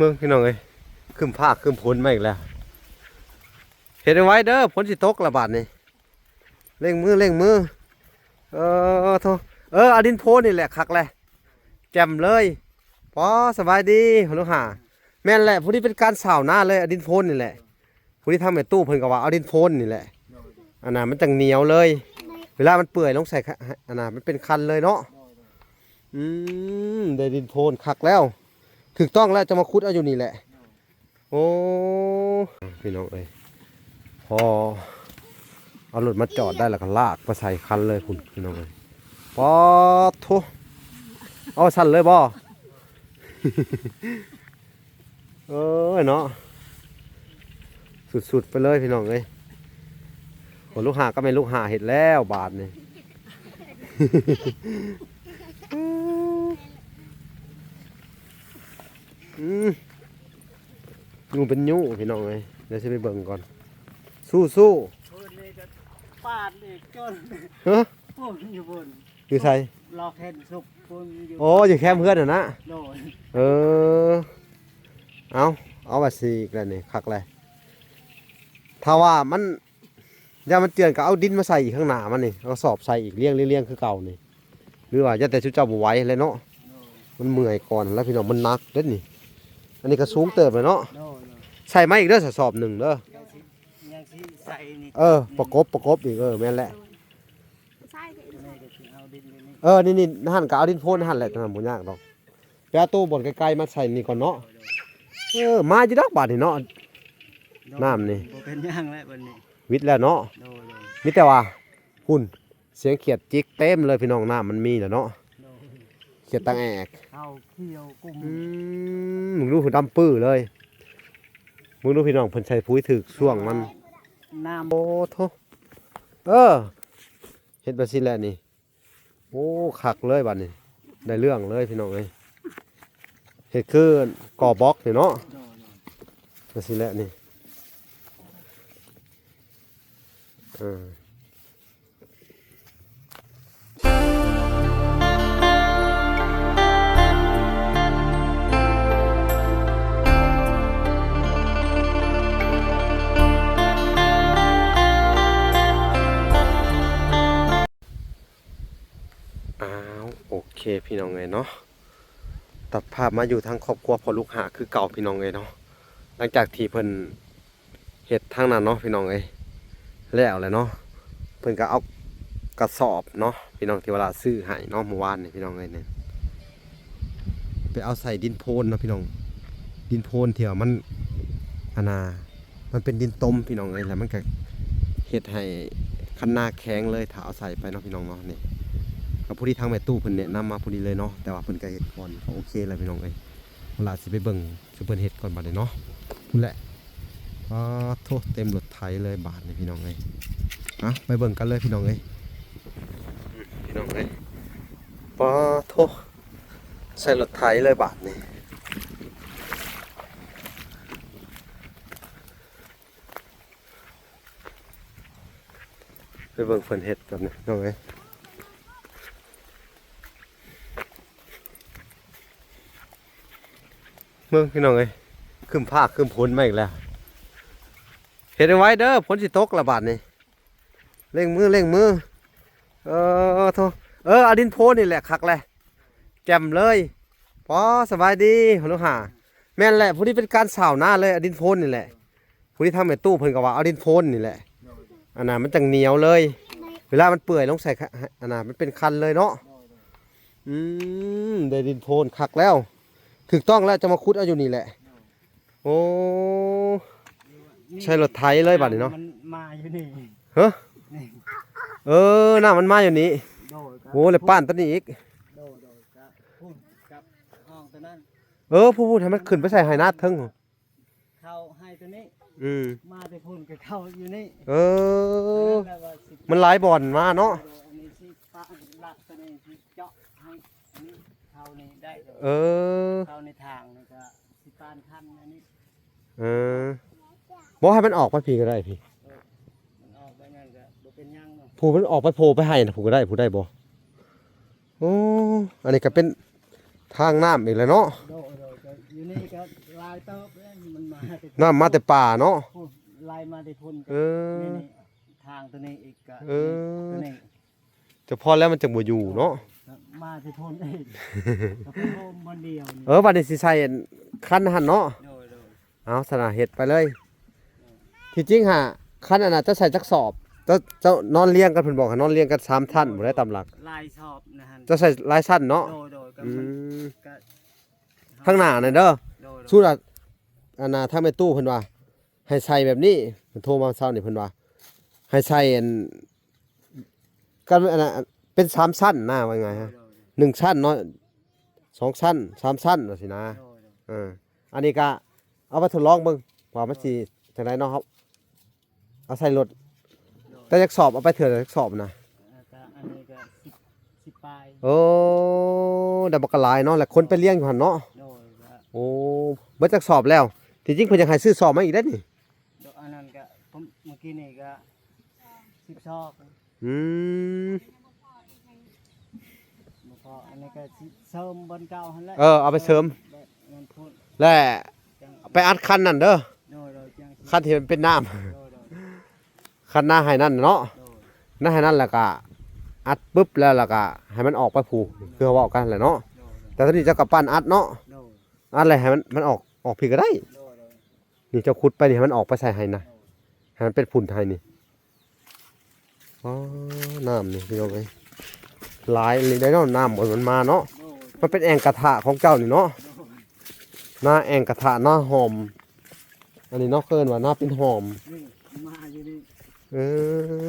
เมืองพี่น้องเอ้ยขึ้นภาคขึ้นพ้นมาอีกแล้วเห็นไว้เด้อพ้นสิตกระบาดนี่เร่งมือโทเอาดินโพนนี่แหละคักแหละแจ่มเลยพอสบายดีหัวลูกหาแม่นแหละผู้นี้เป็นการสาวหน้าเลยเอาดินโพนนี่แหละผู้ที่ทำในตู้เพิ่นก็ว่าเอาดินโพนนี่แหละอันนั้นมันจังเหนียวเลยเวลามันเปื่อยลงใส่อันนั้นมันเป็นคันเลยเนาะได้ดินโพนคักแล้วถูกต้องแล้วจะมาคุดเอาอยู่นี่แหละโอ้พี่น้องเอ้ยพอเอารถมาจอดได้แล้วก็ลากมาใส่คันเลยคุณพี่น้องเอ้ยปอทุเอาสั่นเลยบ่ เนาะสุดๆไปเลยพี่น้องเอ้ยคนลูกหาก็ไม่ลูกหาเห็ดแล้วบาทนี่ ยูเป็นยูพี่น้องเอ้ยเดี๋ยวจะไปเบิ่งก่อนสู้ปาดเลยจน ฮะ ปุ่นอยู่บน อยู่ใส่ รอแค่สุกปุ่นอยู่ โอ้อยู่แคมป์เพื่อนน่ะนะ โดน เอาแบบสีอีกแล้วนี่คักเลยถ้าว่ามันยามันเจือนก็เอาดินมาใส่อีกข้างหน้ามันนี่เอาสอบใส่อีกเลี้ยงคือเก่านี่หรือว่าจะแต่ชุดเจ้าบุไหว้เลยเนาะมันเมื่อยก่อนแล้วพี่น้องมันนักเด้นี่อันนี้ก็สูงเติบเลยเนาะใส่ไม้อีกเด้อสอบหนึ่งเด้อ ยังสิใส่นี่ ประกบอีกแม่นแหละ เอาดินนี่ นี่หั่นก็เอาดินโพนหั่นแหละทำบ่ยากดอกไปเอาตู้บนใกล้ๆมาใส่นี่ก่อนเนาะมาจิดอกบาดนี่เนาะน้ำนี่ บ่เป็นย่างแล้วบัดนี้ วิทย์แล้วเนาะ โดน มิแต่ว่าหุ่นเสียงเขียดจิกเต็มเลยพี่น้องน้ำมันมีแล้วเนาะเขียดตังแอก เอาเขี้ยวกุ้ง มึงดูหุ่นดำปื้อเลยมึงดูพี่น้องเพิ่นใช้ปุ๋ยถึกช่วงมัน น้ำ โอ้โธ่เฮ็ดแบบนี้แหละนี่โอ้คักเลยบัดนี้ได้เรื่องเลยพี่น้องเอ้ยเฮ็ดคือก่อบล็อกนี่เนาะแบบนี้แหละนี่โอเคพี่น้องเอ้ยเนาะตัดภาพมาอยู่ทางครอบครัวพอลูกหาคือเก่าพี่น้องเอ้ยเนาะหลังจากที่เพิ่นเฮ็ดทางนั้นเนาะพี่น้องเอ้ยแล้วแหละเนาะเพิ่นก็เอากระสอบเนาะพี่น้องที่เวลาซื้อให้เนาะเมื่อวานนี่พี่น้องเอ้ยเนี่ยไปเอาใส่ดินโพนเนาะพี่น้องดินโพนที่ว่ามันมันเป็นดินต้มพี่น้องเอ้ยแล้วมันก็เฮ็ดให้คันนาแข็งเลยถ้าเอาใส่ไปเนาะพี่น้องเนาะนี่กับผู้ที่ทางแม่ตู้เพิ่นแนะนำมาผู้นี้เลยเนาะแต่ว่าเพิ่นก็เฮ็ดก่อนโอเคเลยพี่น้องเอ้ยเวลาสิไปเบิ่งสิเพิ่นเฮ็ดก่อนบัดนี้เนาะพุ่นแหละโทษเต็มรถไถเลยบาทนี่พี่น้องเอ้ยไปเบิ่งกันเลยพี่น้องเอ้ยพี่น้องเอ้ยโทษใส่รถไถเลยบาทนี่ไปเบิ่งเพิ่นเฮ็ดก่อนนี่พี่น้องเอ้ยเมืองพี่น้องเอ้ยขึ้นภาคขึ้นพ้นมาอีกแล้วเห็นไว้เด้อพ้นสิตกระบาดนี่เร่งมือโทษเอาดินโพนนี่แหละคักแหละแจ่มเลยพอสบายดีหัวลูกหาแม่นแหละผู้นี้เป็นการสาวหน้าเลยเอาดินโพนนี่แหละผู้ที่ทำในตู้เพิ่นก็ว่าเอาดินโพนนี่แหละอันนั้นมันจังเหนียวเลยเวลามันเปื่อยลงใส่อันนั้นมันเป็นคันเลยเนาะได้ดินโพนคักแล้วถูกต้องแล้วจะมาคุดเอาอยู่นี่แหละโอ้ใช้รถไถเลยบัดนี้เนาะ มันมาอยู่นี่ ฮะ นี่ น้ามันมาอยู่นี่โดน โอ้เลยป้านตัวนี้อีก โดนครับพุ่นกับห้องตัวนั้น พูดให้มันขึ้นไปใส่ไหนาเทิง เข้าให้ตัวนี้ มาแต่พุ่นก็เข้าอยู่นี่ มันหลายบ่อนมาเนาะ อันนี้สิปะลักตัวนี้สิเจาะให้อันนี้เข้านี่ได้เข้าในทางนี่ก็สิปานคันอันนี้ บอกให้มันออกไปพี่ก็ได้พี่ มันออกไปนั่นก็บ่เป็นหยังเนาะ ผู้มันออกไปโผล่ไปให้นะผู้ก็ได้ผู้ได้บ่อันนี้ก็เป็นทางน้ำอีกแล้วเนาะ โดก็อยู่นี่ก็ล้าง ายเติบเลยมันมาแต่ น้ำมาแต่ป่าเนาะ พุ่นไล่มาแต่พุ่น เออ นี่ทางตัวนี้อีกก็ เออ ตัวนี้ แต่พอแล้วมันจะบ่อยู่เนาะ มาแต่พุ่นเองก็เป็นโฮมบนเดียวนี่ บัดนี้สิใส่คันหั่นเนาะ โดย เอาสนะเฮ็ดไปเลย ที่จริงฮะคันอันน่ะจะใส่จักสอบเจ้านอนเลี้ยงกันเพิ่นบอกให้นอนเลี้ยงกัน3ท่านบ่ได้ตามหลัก ลายชอบนะฮะ จะใส่หลายชั้นเนาะ โดยก็ อื มัน ม ก็ ข้างหน้าน่ะเด้อ โดย สู้น่ะอันน่ะถ้าไม่ตู้เพิ่นว่า ให้ใส่แบบนี้เพิ่นโทรมาเช้านี่เพิ่นว่า ให้ใส่อันกันอันน่ะเป็น3ชั้นนะว่าไงฮะ1ชั้นเนาะ2ชั้น3ชั้นว่าสินะ โดย อันนี้ก็เอาไปทดลองเบิ่งว่ามันสิจังไดเนาะครับเอาใส่รถแต่จักสอบเอาไปเถื่อจักสอบนะ อันนี้ก็สิบปลาย โอ้ได้บักกะหลายเนาะแล้วคนไปเลี้ยงอยู่หั่นเนาะ โดยก็ โอ้เบิดจักสอบแล้วที่จริงเพิ่นอยากให้ซื้อสอบมาอีกได้อนี่ โดยอันนั้นก็ผมเมื่อกี้นี่ก็10ซอก อืม บ่พออันนี้ก็สิเสริมบนเก่าหั่นแหละ เอาไปเสริม แบบมันพูด และ จัง ไปอัดคันนั่นเด้อ โดยจังสิ คันที่มันเป็นน้ำ โดย คันหน้าให้นั่นเนาะ โดย หน้าให้นั่นแล้วก็อัดปึ๊บแล้วก็ให้มันออกไปผูกคือเว้ากันแหละเนาะ โดย แต่ตอนนี้เจ้ากับปั้นอัดเนาะ โดย อัดอะไรให้มันออกพี่ก็ได้ โดย นี่เจ้าขุดไปนี่ให้มันออกไปใส่ให้นะให้มันเป็นผุ่นไทยนี่อ๋อน้ำนี่พี่น้องเอ้ยหลายเลยได้เนาะน้ำมันมาเนาะ โดย มันเป็นแอ่งกระทะของเจ้านี่เนาะหน้าแอ่งกระทะหน้าหอมอันนี้เนาะเกินว่าหน้าเป็นหอม นี่มาอยู่นี่ เออ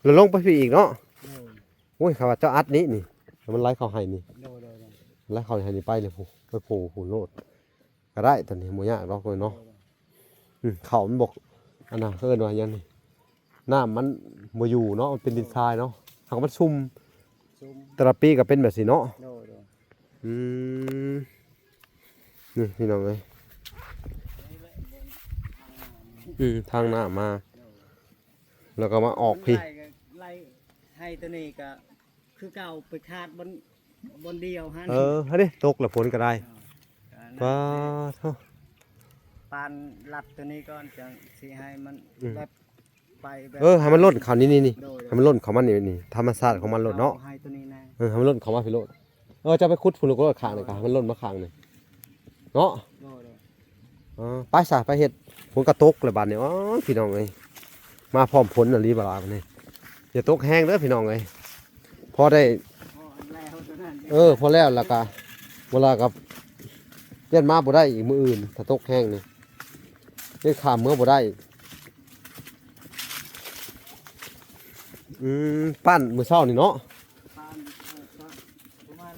แล้วลงไปพี่อีกเนาะ โดย โอ้ยเขาว่าเจ้าอัดนี้นี่แล้วมันไล่เข้าให้นี่ โดย ไล่เข้าให้นี่ไปเลยผู้ไปโผล่หูโลดก็ได้ตอนนี้หมูยากดอกเลยเนาะเขามันบอกอันน่ะเกินว่าหยังนี่น้ำมันบ่อยู่เนาะมันเป็นดินทรายเนาะหากมันซุ่ม ซุ่ม แต่ละปีก็เป็นแบบนี้เนาะ โดย อืมนี่พี่น้องเอ้ย นี่แหละบนทางน้ำ ทางหน้ามา แล้วก็มาออกพี่ ไล่ให้ตัวนี้ก็คือเก่าไปคาดบนเดียวฮะ เฮ้ยตกแล้วฝนก็ได้ว้าเท่า ปานรัดตัวนี้ก่อนจังสิให้มัน อืม แบบไปแบบ ให้มันล่นเขานี่นี่ โดย ให้มันล่นเขามันนี่ธรรมชาติของมันล่นเนาะ ให้ตัวนี้นะ ให้มันล่นเขามาพี่โลดจะไปขุดฝุ่นลูกโลดข้างหนึ่งกันให้มันล่นมาข้างหนึ่งเนาะ โดย ไปซะไปเฮ็ดฝนกระตกเลยบาดนี้อ๋อพี่น้องเอ้ยมาพร้อมฝนน่ะรีบลาบัดนี้อย่าตกแห้งเด้อพี่น้องเอ้ยพอได้ พอแล้วตัวนั้น พอแล้วแล้วก็เวลากับเล่นมาบ่ได้อีกมื้ออื่นถ้าตกแห้งนี่เล่นข้ามมื้อบ่ได้ปั้นมื้อเช้านี่เนาะ ปานก็ประมาณ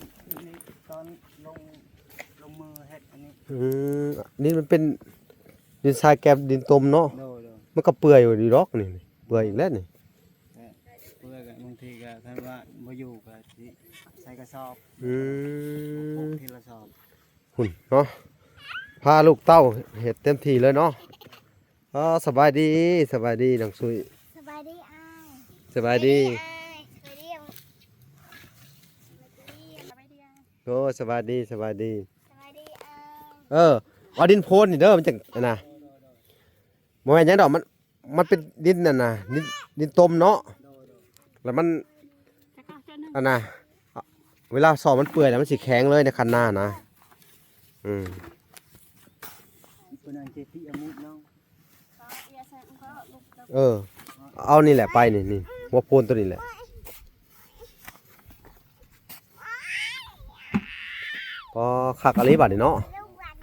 นี้ตอนลงมือเฮ็ดอันนี้ นี่มันเป็นดินทรายแกมดินตมเนาะ โดย มันก็เปื่อยอยู่ดีดอกนี่เปื่อยอีกแล้วนี่ เพื่อก็บางทีก็ท่านว่าบ่อยู่ก็สิใส่กระสอบ อืม ทีละสอบ หุ่นเนาะพาลูกเต้าเห็ดเต็มที่เลยเนาะสบายดีสบายดีน้องซุย สบายดีอ้าย สบายดี สบายดีอ้ายสบายดีอ้าย โอ้สบายดีสบายดี สบายดีอ้าย เอาดินโพนนี่เด้อมันจังอันน่ะบ่แม่นหยังดอกมันเป็นดินน่ะนะดินต้มเนาะแล้วมันอันน่ะเวลาสอบมันเปื่อยแล้วมันสิแข็งเลยในคันหน้านะอืม เป็นอันเจติอมุกน้อง ก็อย่าใส่อุ้งก็ลูกตะ เอานี่แหละไปนี่หัวโพนตัวนี้แหละพอคักอะไรบัดนี่เนาะ ลูกวัน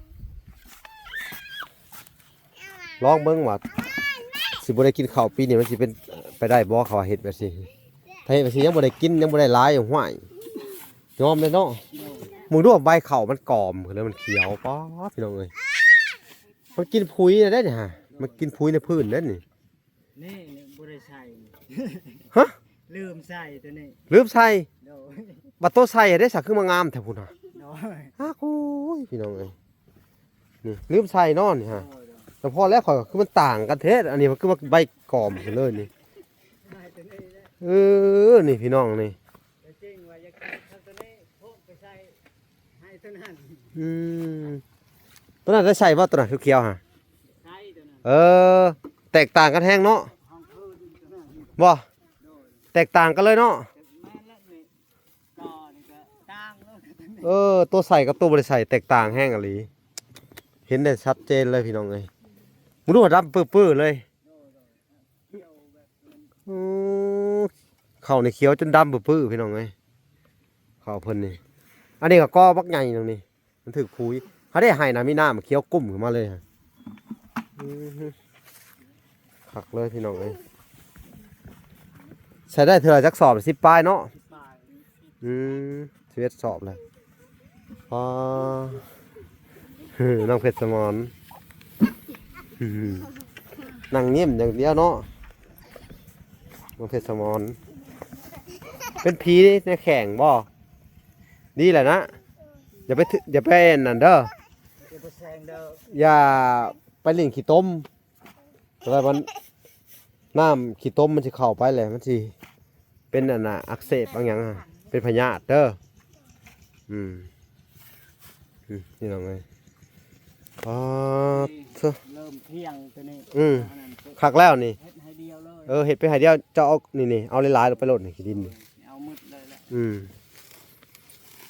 ลองเบิ่งว่าสิบ่ได้กินข้าวปีนี้มันสิเป็นไปได้บ่เขาว่าเฮ็ดแบบนี้ถ้าเฮ็ดแบบนี้ยังบ่ได้กินยังบ่ได้หลายอยู่ห้วยยอมเลยเนาะมึงดูว่าใบข้าวมันกรอบแล้วมันเขียวป๊อดพี่น้องเอ้ยมันกินปุ๋ยได้นี่ฮะมันกินปุ๋ยในพื้นได้นี่ นี่บ่ได้ใส่ ฮะ ลืมใส่ตัวนี้ ลืมใส่ โดย บัดโตใส่ได้สักคือมางามแท้พุ่นน่ะ โดย โอ้ยพี่น้องเอ้ยนี่ลืมใส่เนาะนี่ฮะ โดย แต่พอแล้วข่อยก็คือมันต่างกันเทศอันนี้มันคือว่าใบกรอบกันเลยนี่ ให้ตัวนี้นะ นี่พี่น้องนี่ แต่จริงว่าอยากกินตัวนี้พกไปใส่ให้ตัวนั้น อืม ตัวนั้นได้ใส่บ่ตัวนั้นเขียวๆฮะ ใช่ตัวนั้น เออ แตกต่างกันแฮงเนาะ ห้องคืนตัวนั้น บ่ โดย แตกต่างกันเลยเนาะ แม่นแล้วนี่ต่อนี่ก็ตั้งแล้ว เออ ตัวใส่กับตัวบ่ได้ใส่แตกต่างแฮงอะหลีเห็นได้ชัดเจนเลยพี่น้องเอ้ยมึงดูว่าดำปื้อๆเลยอือเข้าในเขียวจนดำปื้อๆพี่น้องเอ้ยเข้าเพิ่นนี่อันนี้ก็กอบักใหญ่ตรงนี้มันถึกคุยเขาได้ให้น้ำมีน้ำเขียวกุ้มขึ้นมาเลยฮะอื้อหือคักเลยพี่น้องเอ้ยใช้ได้เท่าไหร่จักสอบ10ปลายเนาะ บาย 11สอบเลยอ๋อ น้องเพชรสมรนั่งเงียบอย่างเดียวเนาะน้องเพชรสมรเป็นผีในแข่งบ่นี่แหละนะอย่าไปนั่นเด้อ เดี๋ยวไปแซงเด้อ อย่าไปเล่นขี้ต้มแต่ว่ามันน้ำขี้ต้มมันสิเข้าไปเลยมันสิเป็นอันน่ะอักเสบบางอย่างอะเป็นพยาธิเด้อนี่น้องเอ้ยอ๋อเถอะ เริ่มเที่ยงตัวนี้ อันนั้น คักแล้วนี่ เฮ็ดให้เดียวเลย เห็ดไปหายเดียวจะเอานี่เอาหลายๆลงไปโหลดนี่ขี้ดินนี่ เอามืดเลยแหละ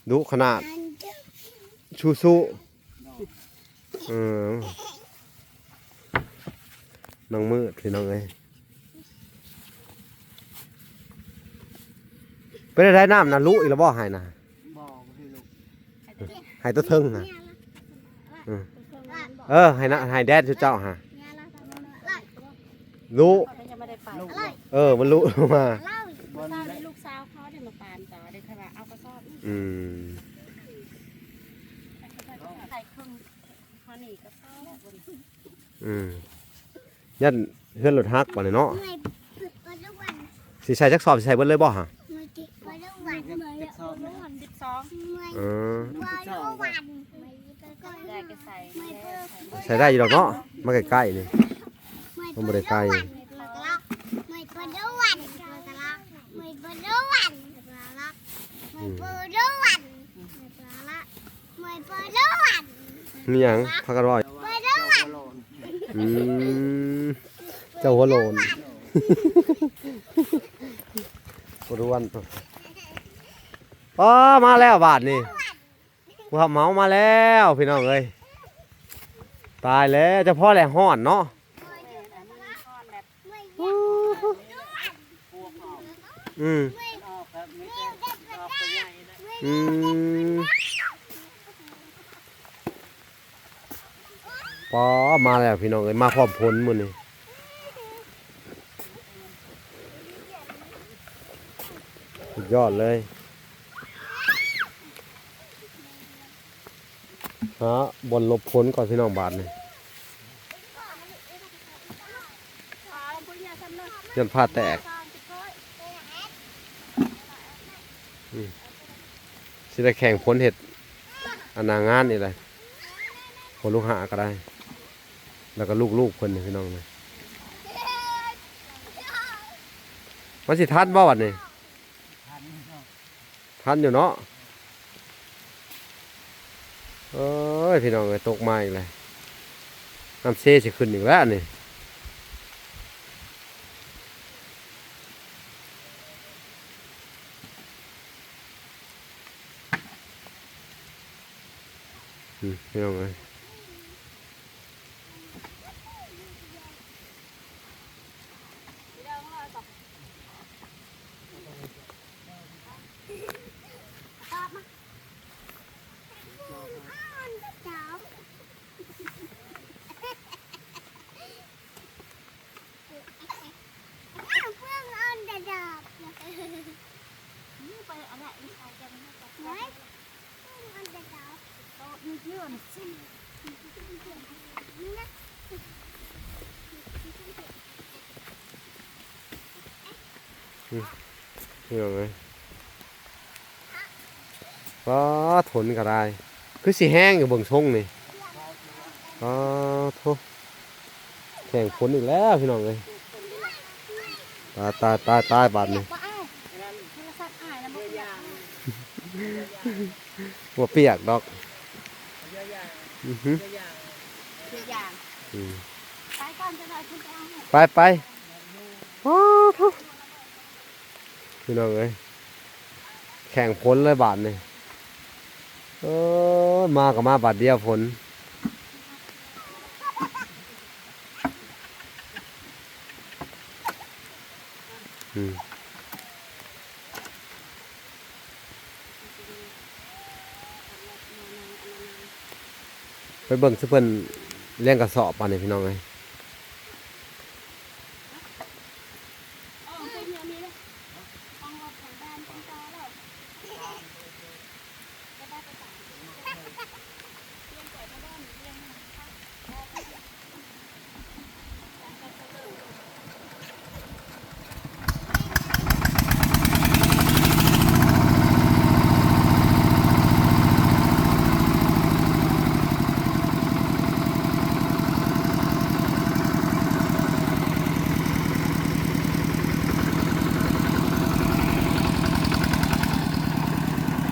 ดูขนาด อันเดียว ชูซู น้องมืดพี่น้องเอ้ยเป็นได้น้ำนะลุอีกแล้วบ่หายนะ บอกให้ลูก หายตัวเทิงนะหายนะหายแดดเจ้าฮะลุ ยังไม่ได้ไป ลูก มันลุลงมา เล่า บน เล่า และ ให้ลูกสาวเขาได้มาปานต่อได้ขนาดเอากระสอบ ใส่เครื่องฮานี่กระสอบยันเพื่อนรถฮักบ่เนี่ยเนาะ ไม่ฝึกไปทุกวัน สิใส่จักสอบสิใส่เบิดเลยบ่ฮะ ไม่ติดไปทุกวันไม่ทุกวัน12ไม่ เออ ไปทุกวันไม่ก็ได้ก็ใส่ไม่เพิ่ม ใส่ได้อยู่ดอกเนาะมาใกล้ๆนี่ มันบ่ได้ไกล ไม่ไปทุกวันไม่ไปทุกวันไม่ไปทุกวันไม่ไปทุกวัน มีหยังพักกันว่า ไปทุกวัน อืมเจ้าหัวโลนบรวนมาแล้วบาทนี่ผู้ขับเหมามาแล้วพี่น้องเอ้ยตายแล้วเจ้าพ่อแหล่ห้อนเนาะอืม ออกครับไม่ได้ออกตัวใหญ่นะ อืมมาแล้วพี่น้องเอ้ยมาพร้อมผลมื้อนี้สุดยอดเลยฮะบนลบผลก่อนพี่น้องบาทนี่ยันผ้าแตกสิได้แข่งผลเห็ดอนนางานนี่เลยผลลูกหาก็ได้ แล้วก็ลูกๆคนนี่พี่น้องเลยมันสิทันบ่วันนี้ ทันเนาะ ทันอยู่เนาะเอ้ยพี่น้องเลยตกมาอีกเลยน้ำเซสิขึ้นอีกแล้วนี่พี่น้องเลยพี่น้องเลยทนก็ได้คือสิแห้งอยู่เบิ่งชงนี่โทษแข่งผลอีกแล้วพี่น้องเลยตายบาดนี่ว่าเปียกดอก เยอะแยะ อือฮึ เยอะแยะ ไปก่อนจะได้คุณไปเอาให้ ไปโอ้ทุพี่น้องเอ้ยแข่งผลเลยบาทนี่มากับมาบาทเดียวผลไปเบิ่งซิเพิ่นเลี้ยงกระสอบปานนี่พี่น้องเอ้ย อ๋อคุณเดี๋ยวนี้เลยต้องรถของบ้านคุณตาแล้วจะได้ไปสั่งเลี้ยงไก่มาบ้านเลี้ยงมา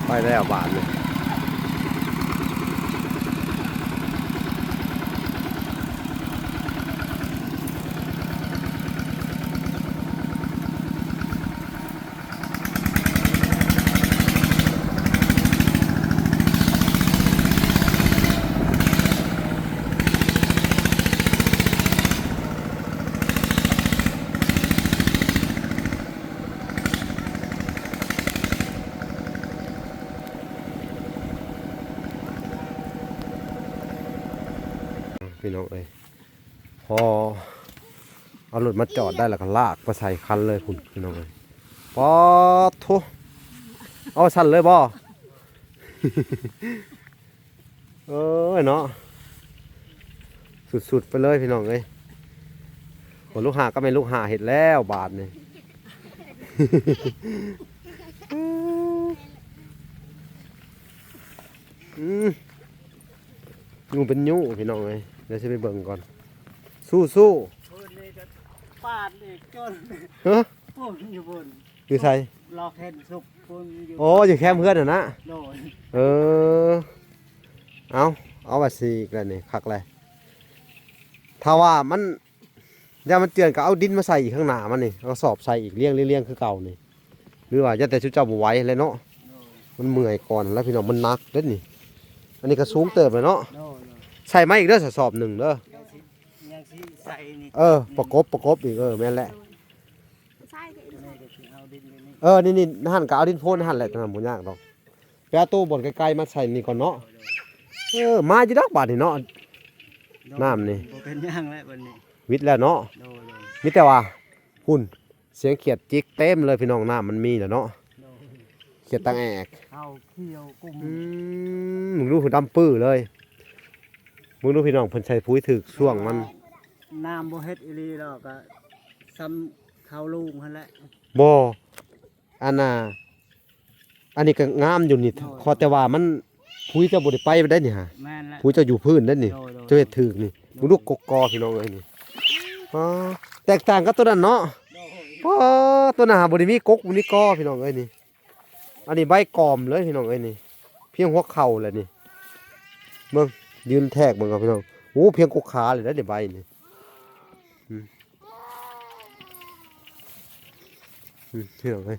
ไปแล้วบาทเลยพี่น้องเอ้ยพอเอารถมาจอดได้แล้วก็ลากไปใส่คันเลยคุณพี่น้องเอ้ยปอทุเอาสั่นเลยบ่ เนาะสุดๆไปเลยพี่น้องเอ้ยคนลูกหาก็เป็นลูกหาเห็ดแล้วบาทนี่ ยูเป็นยูพี่น้องเลยเดี๋ยวจะไปเบิ่งก่อนสู้ เพิ่นนี่ก็ปาดอีกจน เฮ้ย พุ่นอยู่บน อยู่ใส่ รอแค่สุกพุ่นอยู่ โอ้อยู่แคมป์เพื่อนนะ โดย เออเอาว่าสีอีกแล้วนี่คักเลยถ้าว่ามันเดี๋ยวมันเตือนก็เอาดินมาใส่อีกข้างหน้ามันนี่เอาสอบใส่อีกเลี้ยงคือเก่านี่หรือว่าจะแต่ชุดเจ้าบุไหว้เลยเนาะ โดย มันเมื่อยก่อนแล้วพี่น้องมันหนักเด้อนี่อันนี้ก็สูงเติบเลยเนาะ โดย ใส่ไม้อีกเด้อสอบหนึ่งเด้อ ยังสิใส่นี่ ประกบอีกแม่นแหละ ใช่ก็ ตัวนี้ก็สิเอาดินนี่ นี่หั่นก็เอาดินโพนหั่นแหละทำบ่ยากดอกไปเอาตู้บนไกลๆมาใส่นี่ก่อนเนาะมาจิดอกบาดนี่เนาะ น้ำนี่ บ่เป็นหยังแล้วบัดนี้ วิทย์แล้วเนาะ โดย มีแต่ว่าหุ่นเสียงเขียดจิกเต็มเลยพี่น้องน้ำมันมีแล้วเนาะ โดย เขียดตังแอก เอาเขี้ยวกุ้ง มึงดูหุ่นดำปื้อเลยมึงดูพี่น้องเพิ่นใช้ปุ๋ยถึกช่วงมัน น้ำบ่เฮ็ดอีหลีแล้วก็ซ้ำข้าวลุงหั่นแหละ บ่อันนี้ก็งามอยู่นี่ขอแต่ว่ามันปุ๋ยจะบ่ได้ไปได้นี่ฮะ แม่นแล้ว ปุ๋ยจะอยู่พื้นได้นี่ โดย จะเฮ็ดถึกนี่มึงดูกอพี่น้องเอ้ยนี่อ๋อแตกต่างกับตัวนั้นเนาะ โดย อ๋อตัวหน้าบ่ได้มีกกบ่มีกอพี่น้องเอ้ยนี่อันนี้ใบกอมเลยพี่น้องเอ้ยนี่เพียงหัวเข่าแหละนี่เบิ่งยืนแทกเบิ่งครับพี่น้องโอ้เพียงกกขาเลยนะเดี๋ยวใบนี่พี่น้องเอ้ย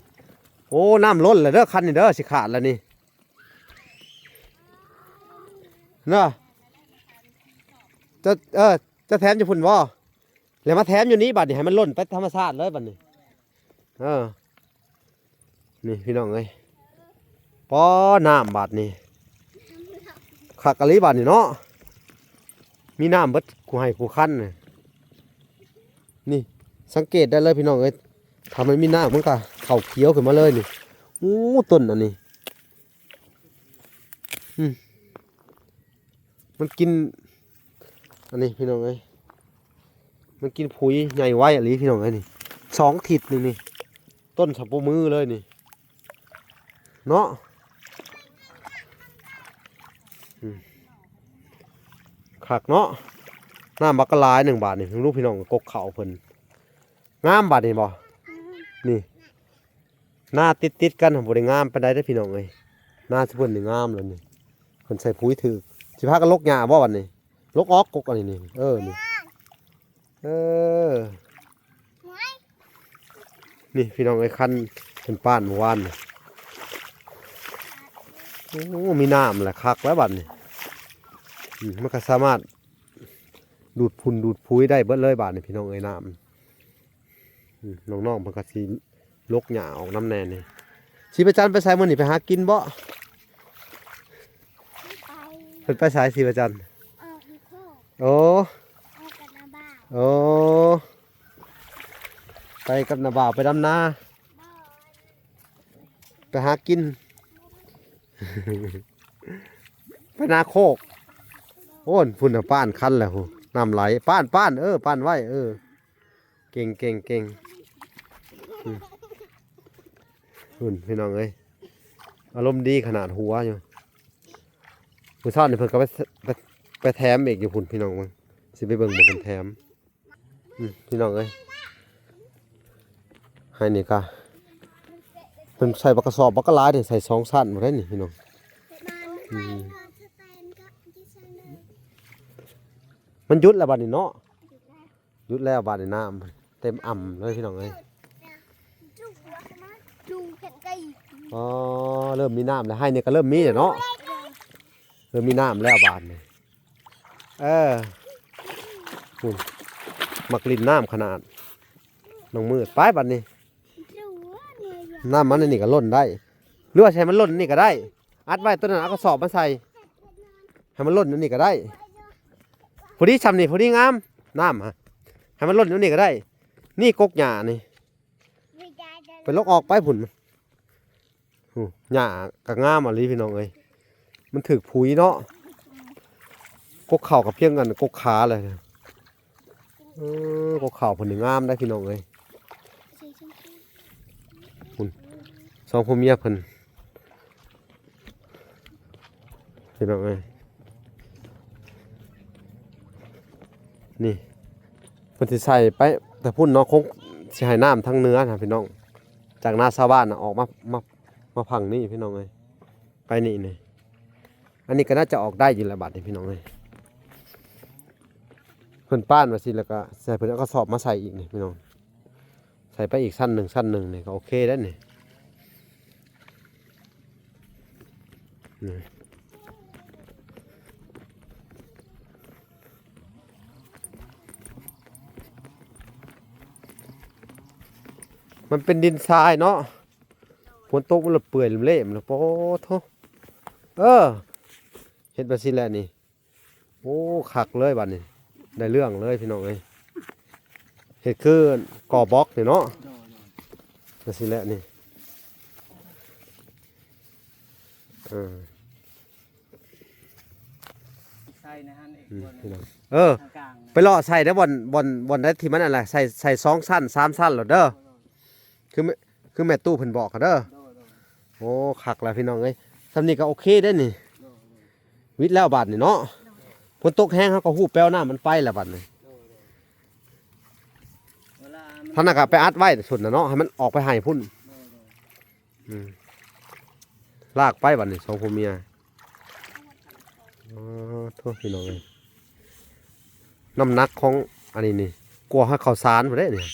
โอ้น้ำล้นเลยเด้อคันนี่เด้อสิขาดแล้วนี่เนาะจะแถมอยู่พุ่นบ่แล้วมาแถมอยู่นี้บัดนี่ให้มันล้นไปธรรมชาติเลยบัดนี้นี่พี่น้องเอ้ยป้อน้ำบาดนี่ขักกะลิบาดนี่เนาะมีน้ำเบิดกูให้กูคั้นนี่สังเกตได้เลยพี่น้องเอ้ยถ้ามันมีน้ำมันก็เข่าเขียวขึ้นมาเลยนี่อู้ต้นอันนี้มันกินอันนี้พี่น้องเอ้ยมันกินผุยใหญ่ไว้อะไรพี่น้องเอ้ยนี่2 ถิดนี่ต้นสับปะมือเลยนี่เนาะขักเนาะน้ำบักกะลาย1 บาทนี่ลูกพี่น้องกกเขาเพิ่นงามบาทนี่บ่นี่หน้าติดกันบ่ได้งามปานใดเด้อพี่น้องเอ้ยหน้าสิเพิ่นนี่งามเลยนี่เพิ่นใส่ปุ๋ยถึกสิพากันลกหญ้าบ่วันนี้ ลกออกกกอันนี้นี่นี่เออนี่พี่น้องไอ้คันเป็นป้านเมื่อวานนี่โอ้มีน้ำแหละคักแล้วบัดนี่มันก็สามารถดูดพุ่นดูดพุ้ยได้เบิดเลยบาดนี่พี่น้องเอ้ยน้ำน้องๆมันก็สิลกหญ้าออกน้ำแน่นี่ชีประจันไปใส่มื้อนี่ไปหากินบ่เพิ่นไปสายชีประจันโอ้โอ้ไปกับนาบ่าวไปดำนาไปหากิน ไปนาโคกโอ้นพุ่นน่ะป้านคันแล้วน้ำไหลป้านป้านไว้เก่งพุ่นพี่น้องเอ้ยอารมณ์ดีขนาดหัวอยู่ผู้ชอบนี่เพิ่นก็ไปแถมอีกอยู่พุ่นพี่น้องมึงสิไปเบิ่งบ่เป็นแถมพี่น้องเอ้ยให้นี่ก็เพิ่นใส่บักกระสอบบักกะลานี่ใส่2ชั้นบ่ได้นี่พี่น้องมันหยุดแล้วบัดนี้เนาะหยุดแล้วบัดนี้น้ำเต็มอ่ำเลยพี่น้องเอ้ยอ๋อเริ่มมีน้ำแล้วให้นี่ก็เริ่มมีแล้วเนาะเริ่มมีน้ำแล้วบาดนี่คุณมักลิ่นน้ำขนาดน้องมืดไปบัดนี้น้ำมันนี่ก็ล้นได้หรือว่าใช้มันล้นนี่ก็ได้อัดไว้ต้นนั้นเอากระสอบมาใส่ให้มันล้นนี่ก็ได้พอดีชำนี่พอดีงามน้ำฮะให้มันล้นนี่ก็ได้นี่กกหญ้านี่ไปลกออกไปผุ่นหญ้ากะงามอ่ะลีพี่น้องเอ้ยมันถึกผุยเนาะกกเข่ากับเพียงกันกกขาเลยกกเข่าผุ่นงามได้พี่น้องเอ้ยสองพ่อเมียเพิ่นพี่น้องเอ้ยนี่เพิ่นสิใส่ไปแต่พุ่นเนาะคงสิให้น้ำทั้งเนื้อนะพี่น้องจากหน้าชาวบ้านออกมาพังนี่พี่น้องเอ้ยไปนี่อันนี้ก็น่าจะออกได้อยู่แล้วบัดนี่พี่น้องเอ้ยเพิ่นป้านมาสิแล้วก็ใส่เพิ่นเอากระสอบมาใส่อีกนี่พี่น้องใส่ไปอีกสั้นหนึ่งนี่ก็โอเคได้นี่มันเป็นดินทรายเนาะฝนตกมันละเปื่อยเละมันละโป๊โถเฮ็ดแบบนี้แหละนี่โอ้คักเลยบัดนี้ได้เรื่องเลยพี่น้องเอ้ยเฮ็ดคือก่อบล็อกนี่เนาะแบบนี้แหละนี่ใส่นะฮะนี่ พี่น้องไปเลาะใส่ได้บอนได้ที่มันอะไรใส่2 ชั้น 3 ชั้นหรอเด้อคือแม่ตู้เพิ่นบอกกันเด้อโอ้คักแล้วพี่น้องเอ้ยสำนี้ก็โอเคได้นี่วิทย์แล้วบาดนี่เนาะฝนตกแห้งเขาก็หู้แป้วน้ามันไปแล้วบาดนี่ท่านน่ะก็ไปอัดไว้สุดน่ะเนาะให้มันออกไปให้พุ่นลากไปบาดนี่2ผัวเมียโทษพี่น้องเอ้ยน้ำหนักของอันนี้นี่กลัวให้ข้าวสารบ่ได้นี่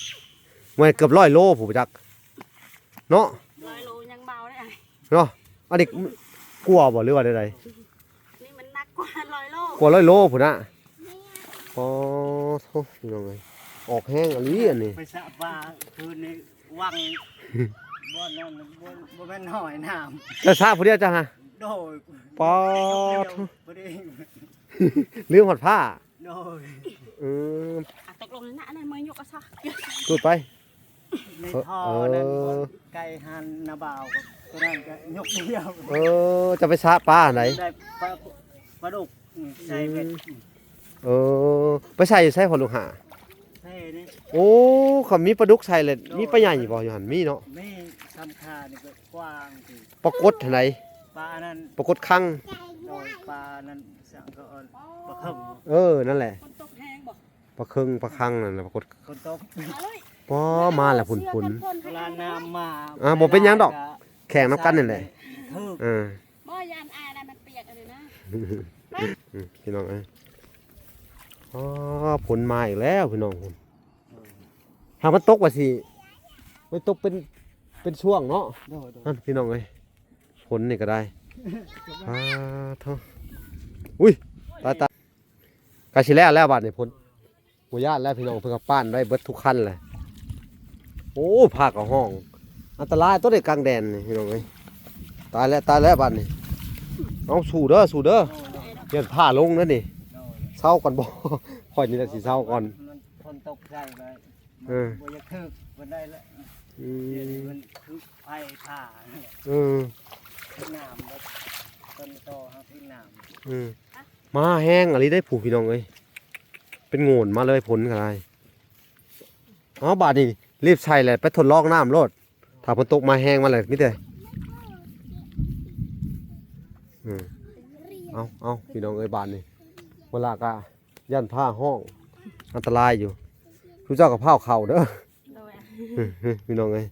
มันเกือบ100 โลผู้จักเนาะ100 โลยังเบาได้เนาะอันนี้กลัวบ่หรือว่าใดนี่มันหนักกว่า100 โลกลัว100 โลพุ่นน่ะอ๋อโธ่พี่น้องเอ้ยออกแห้งอันนี้อันนี้ไปสะปลาคืนนี้วังบ่อนนั่นบ่แม่นหอยน้ำจะทราบผู้เดียวจ้ะฮะโดยปอลืมหอดผ้าโดยตกลงนะในมือยกอะซะตูดไปในท่อนั้นไก่หันนาบ่าวตัวนั้นก็ยกเดียวจะไปซะปลาไหนได้ปลาดุกใส่เป็ดไปใส่อยู่ใส่หัวลูกหาใช่นี่โอ้เขามีปลาดุกใส่เลยมีปลาใหญ่บ่อยู่หันมีเนาะมีสำคัญนี่ก็กว้างสิปลากดไหนปลานั้นปลากดคังโดยปลานั้นสั่งก็ปลาเคิงนั่นแหละปลาเคิงปลาคังนั่นแหละปลากดคนตกป้อมาแหละพุ่นเวลาน้ำมาบ่เป็นยังดอกแข่งน้ำกันนี่แหละบ่ยานอานะมันเปียกอะไรนะพี่น้อง อ๋อผลมาอีกแล้วพี่น้องผมหามันตกว่าสิไม่ตกเป็นช่วงเนาะ โดด นั่นพี่น้องเอ้ยผลนี่ก็ได้เท่าอุ้ยตายกาชิแล้วบาดนี่ผลหมู่ญาติแล้วพี่น้องเพิ่งกับป้านได้เบิดทุกขั้นเลยโอ้ภาคกับห้องอันตรายตัวเด็กกลางแดนนี่พี่น้องเอ้ยตายแล้วบาดนี่เอาสู่เด้อเปลี่ยนผ้าลงนั่นนี่ โดด เศร้าก่อนบ่ ค่อยนี่แหละสิเศร้าก่อน มันคนตกใจไป เออ บ่อยากคึกมันได้แล้ว อื เดี๋ยวนี้ ม มันคึกไผ่ผ่าเนี่ย เออ ขึ้นน้ำแล้วต้นโตฮะขึ้นน้ อืมมาแห้งอะไรได้ผูกพี่น้องเอ้ยเป็นโงนมาเลยผลกันไรอ๋อบาดนี่รีบใส่เลยไปทดลองน้ำโลดถ้าฝนตกมาแห้งมาเลยมิเตอืมเอาพี่น้องเอ้ยบาดนี่เวลากะยันผ้าห้องอันตรายอยู่รู้เจ้ากับผ้าเข่าเด้อ โดย พี่น้องเอ้ย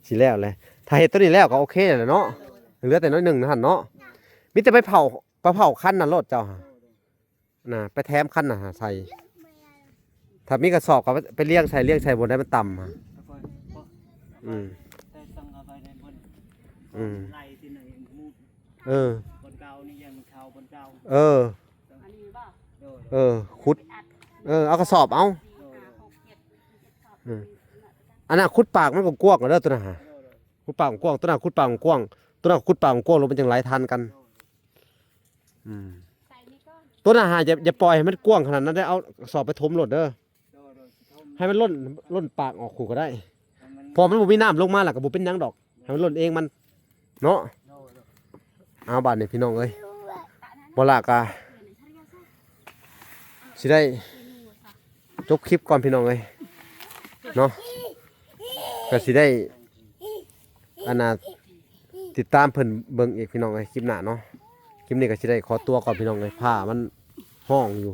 สิแล้วแหละถ้าเห็ดตัวนี้แล้วก็โอเคแหละเนาะเหลือแต่น้อยหนึ่งนะหั่นเนาะมิแต่ไปเผาขั้นน่ะโลดเจ้าฮะน่ะไปแถมขั้นน่ะใส่ถ้ามีกระสอบก็ไปเลี้ยงใส่บนได้มันต่ำฮะ ำแล้วก็ อืม ได้ต้องเอาไปในบน อืม ไล่ที่ไหนมูด เออบ นเก่านี่ยังเขาบนเก่า เออ อันนี้ป่ะ โดด ขุดเอากระสอบเอา อืม อันน่ะขุดปากมันก็กว้างกว่าเด้อตัวน่ะฮะขุดปากมันกว้างตัวน่ะขุดปากมันกว้างตัวน่ะขุดปากมันกว้างลงมันจังไหลทันกันอืม ใส่นี่ก็ ตัวน่ะฮะอย่าปล่อยให้มันกว้างขนาดนั้นได้เอากระสอบไปถมโหลดเด้อ โดดทม ให้มันล่นปากออกขู่ก็ได้ มัน พอมันบ่มีน้ำลงมาล่ะก็บ่เป็นหยังดอกให้มันล่นเองมันเนาะ โดด เอาบาดนี่พี่น้องเอ้ยบ่ละกะสิได้จบคลิปก่อนพี่น้องเอ้ยเนาะก็สิได้อันน่ะติดตามเพิ่นเบิ่งอีกพี่น้องเอ้ยคลิปหน้าเนาะคลิปนี้ก็สิได้ขอตัวก่อนพี่น้องเอ้ยผ้ามันห้องอยู่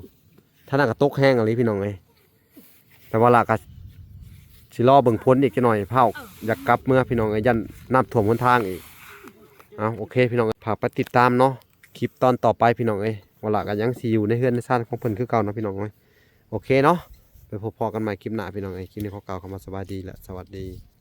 ถ้านั่นก็ตกแห้งอะไรพี่น้องเอ้ยแต่ว่าละกะสิรอเบิ่งพ้นอีกจักหน่อยเผาอยากกลับเมื่อพี่น้องเอ้ยยันน้ำท่วมหนทางอีกเอาโอเคพี่น้องฝากไปติดตามเนาะคลิปตอนต่อไปพี่น้องเอ้ยว่าละก็ยังสิอยู่ในเฮือนในซ่านของเพิ่นคือเก่าเนาะพี่น้องเอ้ยโอเคเนาะไปพบพอกันใหม่คลิปหน้าพี่น้องเอ้ยคลิปนี้ขอกล่าวคำว่าสวัสดีและสวัสดี